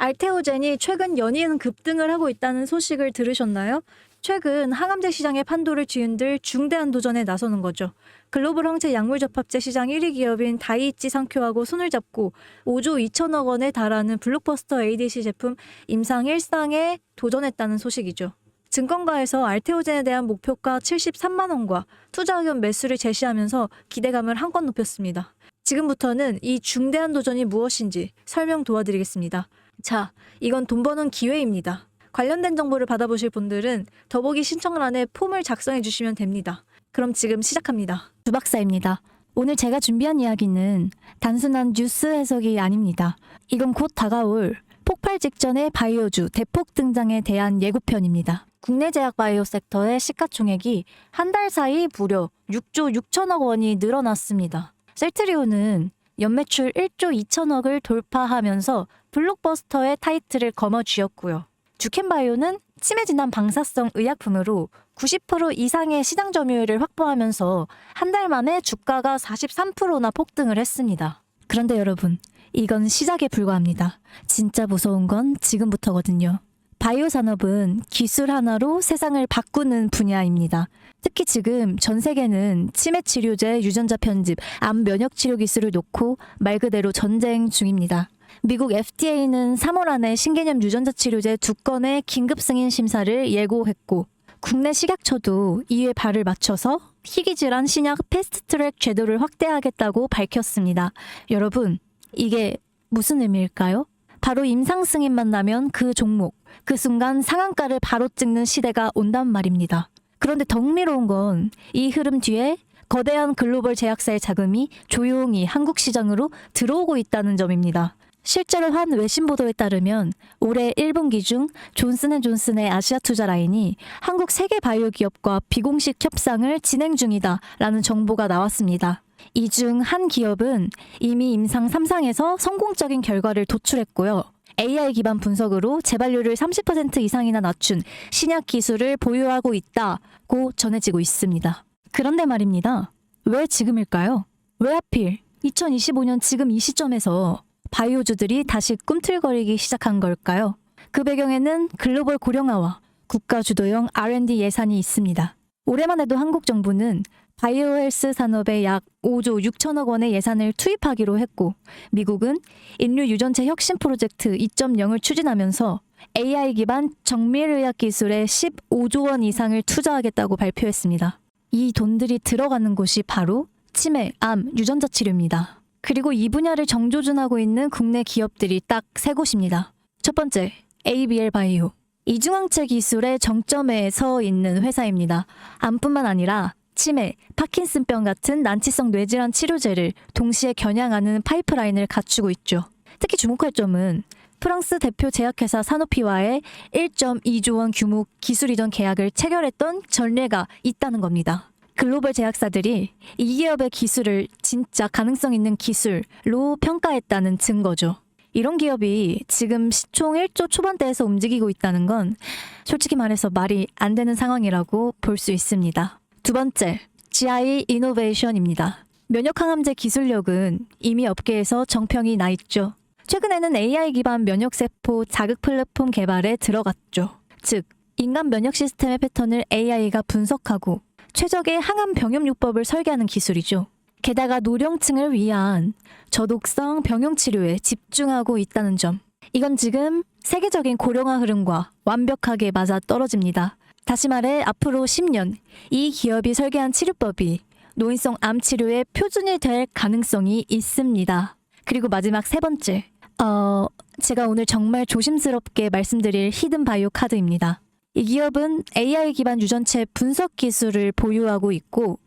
알테오젠이 최근 연이은 급등을 하고 있다는 소식을 들으셨나요? 최근 항암제 시장의 판도를 뒤흔들 중대한 도전에 나서는 거죠. 글로벌 항체 약물 접합제 시장 1위 기업인 다이이치 상쿄하고 손을 잡고 5조 2천억 원에 달하는 블록버스터 ADC 제품 임상 1상에 도전했다는 소식이죠. 증권가에서 알테오젠에 대한 목표가 73만 원과 투자 의견 매수를 제시하면서 기대감을 한껏 높였습니다. 지금부터는 이 중대한 도전이 무엇인지 설명 도와드리겠습니다. 자, 이건 돈 버는 기회입니다. 관련된 정보를 받아보실 분들은 더보기 신청란에 폼을 작성해 주시면 됩니다. 그럼 지금 시작합니다. 주 박사입니다. 오늘 제가 준비한 이야기는 단순한 뉴스 해석이 아닙니다. 이건 곧 다가올 폭발 직전의 바이오주 대폭 등장에 대한 예고편입니다. 국내 제약 바이오 섹터의 시가총액이 한 달 사이 무려 6조 6천억 원이 늘어났습니다. 셀트리온은 연매출 1조 2천억을 돌파하면서 블록버스터의 타이틀을 거머쥐었고요. 주켄바이오는 치매 진단 방사성 의약품으로 90% 이상의 시장 점유율을 확보하면서 한 달 만에 주가가 43%나 폭등을 했습니다. 그런데 여러분, 이건 시작에 불과합니다. 진짜 무서운 건 지금부터거든요. 바이오 산업은 기술 하나로 세상을 바꾸는 분야입니다. 특히 지금 전 세계는 치매 치료제, 유전자 편집, 암 면역 치료 기술을 놓고 말 그대로 전쟁 중입니다. 미국 FDA는 3월 안에 신개념 유전자 치료제 2건의 긴급 승인 심사를 예고했고, 국내 식약처도 이에 발을 맞춰서 희귀질환 신약 패스트트랙 제도를 확대하겠다고 밝혔습니다. 여러분, 이게 무슨 의미일까요? 바로 임상 승인만 나면 그 종목, 그 순간 상한가를 바로 찍는 시대가 온단 말입니다. 그런데 더 흥미로운 건 이 흐름 뒤에 거대한 글로벌 제약사의 자금이 조용히 한국 시장으로 들어오고 있다는 점입니다. 실제로 한 외신 보도에 따르면 올해 1분기 중 존슨앤존슨의 아시아 투자 라인이 한국 세계 바이오 기업과 비공식 협상을 진행 중이다라는 정보가 나왔습니다. 이 중 한 기업은 이미 임상 3상에서 성공적인 결과를 도출했고요. AI 기반 분석으로 재발률을 30% 이상이나 낮춘 신약 기술을 보유하고 있다고 전해지고 있습니다. 그런데 말입니다. 왜 지금일까요? 왜 하필 2025년 지금 이 시점에서 바이오주들이 다시 꿈틀거리기 시작한 걸까요? 그 배경에는 글로벌 고령화와 국가 주도형 R&D 예산이 있습니다. 올해만 해도 한국 정부는 바이오 헬스 산업에 약 5조 6천억 원의 예산을 투입하기로 했고, 미국은 인류 유전체 혁신 프로젝트 2.0을 추진하면서 AI 기반 정밀의학 기술에 15조 원 이상을 투자하겠다고 발표했습니다. 이 돈들이 들어가는 곳이 바로 치매, 암, 유전자 치료입니다. 그리고 이 분야를 정조준하고 있는 국내 기업들이 딱 세 곳입니다. 첫 번째, ABL 바이오. 이중항체 기술의 정점에 서 있는 회사입니다. 암뿐만 아니라 치매, 파킨슨병 같은 난치성 뇌질환 치료제를 동시에 겨냥하는 파이프라인을 갖추고 있죠. 특히 주목할 점은 프랑스 대표 제약회사 사노피와의 1.2조 원 규모 기술 이전 계약을 체결했던 전례가 있다는 겁니다. 글로벌 제약사들이 이 기업의 기술을 진짜 가능성 있는 기술로 평가했다는 증거죠. 이런 기업이 지금 시총 1조 초반대에서 움직이고 있다는 건 솔직히 말해서 말이 안 되는 상황이라고 볼 수 있습니다. 두 번째, GI 이노베이션입니다. 면역항암제 기술력은 이미 업계에서 정평이 나 있죠. 최근에는 AI 기반 면역세포 자극 플랫폼 개발에 들어갔죠. 즉, 인간 면역 시스템의 패턴을 AI가 분석하고 최적의 항암 병염요법을 설계하는 기술이죠. 게다가 노령층을 위한 저독성 병용 치료에 집중하고 있다는 점. 이건 지금 세계적인 고령화 흐름과 완벽하게 맞아 떨어집니다. 다시 말해 앞으로 10년 이 기업이 설계한 치료법이 노인성 암 치료의 표준이 될 가능성이 있습니다. 그리고 마지막 세 번째. 제가 오늘 정말 조심스럽게 말씀드릴 히든 바이오 카드입니다. 이 기업은 AI 기반 유전체 분석 기술을 보유하고 있고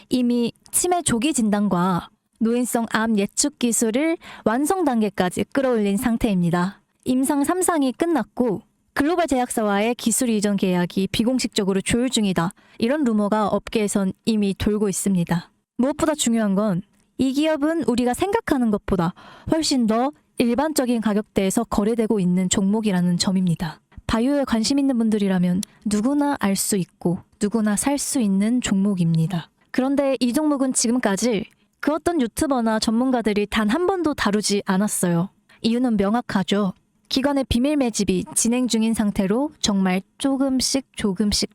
이미 치매 조기 진단과 노인성 암 예측 기술을 완성 단계까지 끌어올린 상태입니다. 임상 3상이 끝났고 글로벌 제약사와의 기술 이전 계약이 비공식적으로 조율 중이다. 이런 루머가 업계에선 이미 돌고 있습니다. 무엇보다 중요한 건 이 기업은 우리가 생각하는 것보다 훨씬 더 일반적인 가격대에서 거래되고 있는 종목이라는 점입니다. 바이오에 관심 있는 분들이라면 누구나 알 수 있고 누구나 살 수 있는 종목입니다. 그런데 이 종목은 지금까지 그 어떤 유튜버나 전문가들이 단 한 번도 다루지 않았어요. 이유는 명확하죠. 기관의 비밀 매집이 진행 중인 상태로 정말 조금씩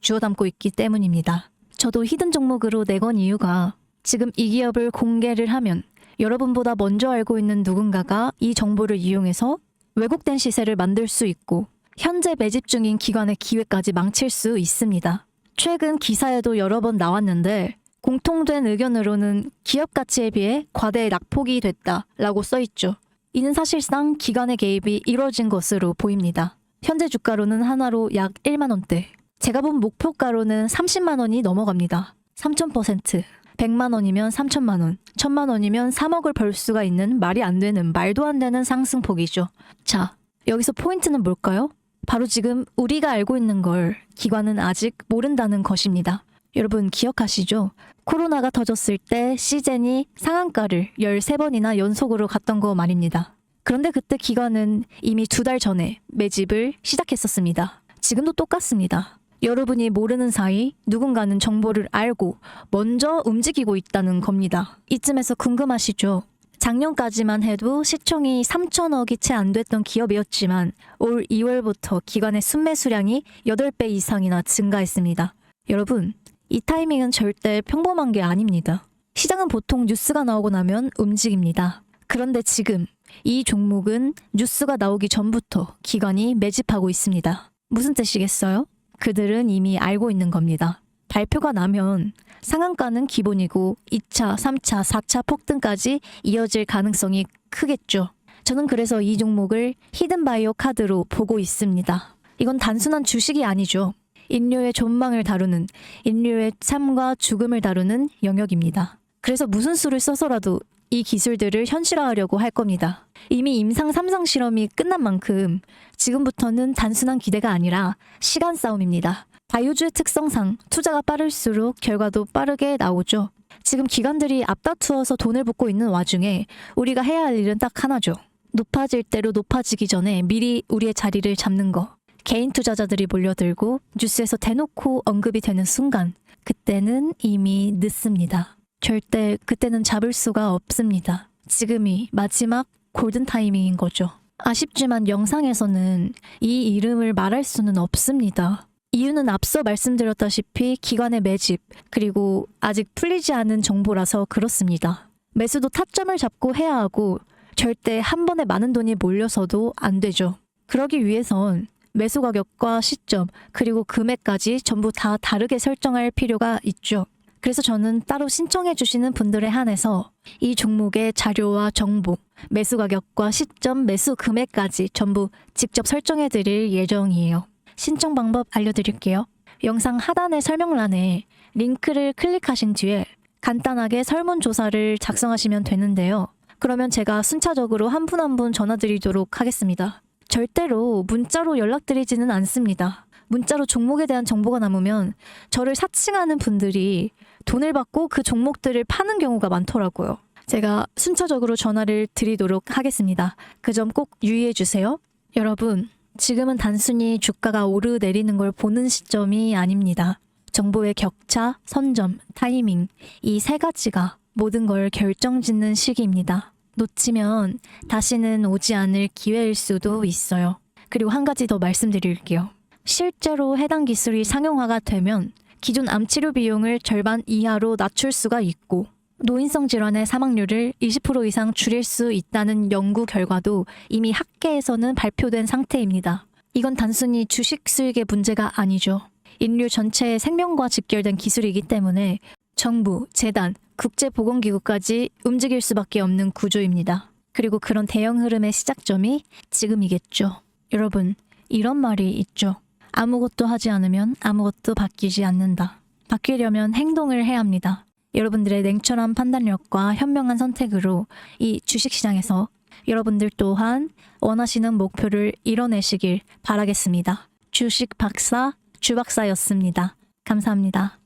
주워 담고 있기 때문입니다. 저도 히든 종목으로 내건 이유가 지금 이 기업을 공개를 하면 여러분보다 먼저 알고 있는 누군가가 이 정보를 이용해서 왜곡된 시세를 만들 수 있고 현재 매집 중인 기관의 기회까지 망칠 수 있습니다. 최근 기사에도 여러 번 나왔는데 공통된 의견으로는 기업 가치에 비해 과대 낙폭이 됐다라고 써있죠. 이는 사실상 기관의 개입이 이뤄진 것으로 보입니다. 현재 주가로는 하나로 약 1만 원대. 제가 본 목표가로는 30만 원이 넘어갑니다. 3000%. 100만 원이면 3천만 원, 1000만 원이면 3억을 벌 수가 있는 말이 안 되는, 말도 안 되는 상승폭이죠. 자, 여기서 포인트는 뭘까요? 바로 지금 우리가 알고 있는 걸 기관은 아직 모른다는 것입니다. 여러분 기억하시죠? 코로나가 터졌을 때 시젠이 상한가를 13번이나 연속으로 갔던 거 말입니다. 그런데 그때 기관은 이미 2달 전에 매집을 시작했었습니다. 지금도 똑같습니다. 여러분이 모르는 사이 누군가는 정보를 알고 먼저 움직이고 있다는 겁니다. 이쯤에서 궁금하시죠? 작년까지만 해도 시총이 3천억이 채 안 됐던 기업이었지만 올 2월부터 기관의 순매수량이 8배 이상이나 증가했습니다. 여러분, 이 타이밍은 절대 평범한 게 아닙니다. 시장은 보통 뉴스가 나오고 나면 움직입니다. 그런데 지금 이 종목은 뉴스가 나오기 전부터 기관이 매집하고 있습니다. 무슨 뜻이겠어요? 그들은 이미 알고 있는 겁니다. 발표가 나면 상한가는 기본이고 2차, 3차, 4차 폭등까지 이어질 가능성이 크겠죠. 저는 그래서 이 종목을 히든바이오 카드로 보고 있습니다. 이건 단순한 주식이 아니죠. 인류의 존망을 다루는, 인류의 삶과 죽음을 다루는 영역입니다. 그래서 무슨 수를 써서라도 이 기술들을 현실화하려고 할 겁니다. 이미 임상 3상 실험이 끝난 만큼 지금부터는 단순한 기대가 아니라 시간 싸움입니다. 바이오주의 특성상 투자가 빠를수록 결과도 빠르게 나오죠. 지금 기관들이 앞다투어서 돈을 붓고 있는 와중에 우리가 해야 할 일은 딱 하나죠. 높아질 대로 높아지기 전에 미리 우리의 자리를 잡는 거. 개인 투자자들이 몰려들고 뉴스에서 대놓고 언급이 되는 순간 그때는 이미 늦습니다. 절대 그때는 잡을 수가 없습니다. 지금이 마지막 골든 타이밍인 거죠. 아쉽지만 영상에서는 이 이름을 말할 수는 없습니다. 이유는 앞서 말씀드렸다시피 기관의 매집, 그리고 아직 풀리지 않은 정보라서 그렇습니다. 매수도 타점을 잡고 해야 하고 절대 한 번에 많은 돈이 몰려서도 안 되죠. 그러기 위해선 매수 가격과 시점, 그리고 금액까지 전부 다 다르게 설정할 필요가 있죠. 그래서 저는 따로 신청해 주시는 분들에 한해서 이 종목의 자료와 정보, 매수 가격과 시점, 매수 금액까지 전부 직접 설정해 드릴 예정이에요. 신청 방법 알려드릴게요. 영상 하단의 설명란에 링크를 클릭하신 뒤에 간단하게 설문조사를 작성하시면 되는데요. 그러면 제가 순차적으로 한 분 한 분 전화드리도록 하겠습니다. 절대로 문자로 연락드리지는 않습니다. 문자로 종목에 대한 정보가 남으면 저를 사칭하는 분들이 돈을 받고 그 종목들을 파는 경우가 많더라고요. 제가 순차적으로 전화를 드리도록 하겠습니다. 그 점 꼭 유의해 주세요. 여러분, 지금은 단순히 주가가 오르내리는 걸 보는 시점이 아닙니다. 정보의 격차, 선점, 타이밍, 이 세 가지가 모든 걸 결정짓는 시기입니다. 놓치면 다시는 오지 않을 기회일 수도 있어요. 그리고 한 가지 더 말씀드릴게요. 실제로 해당 기술이 상용화가 되면 기존 암 치료 비용을 절반 이하로 낮출 수가 있고 노인성 질환의 사망률을 20% 이상 줄일 수 있다는 연구 결과도 이미 학계에서는 발표된 상태입니다. 이건 단순히 주식 수익의 문제가 아니죠. 인류 전체의 생명과 직결된 기술이기 때문에 정부, 재단, 국제보건기구까지 움직일 수밖에 없는 구조입니다. 그리고 그런 대형 흐름의 시작점이 지금이겠죠. 여러분, 이런 말이 있죠. 아무것도 하지 않으면 아무것도 바뀌지 않는다. 바뀌려면 행동을 해야 합니다. 여러분들의 냉철한 판단력과 현명한 선택으로 이 주식시장에서 여러분들 또한 원하시는 목표를 이뤄내시길 바라겠습니다. 주식 박사, 주박사였습니다. 감사합니다.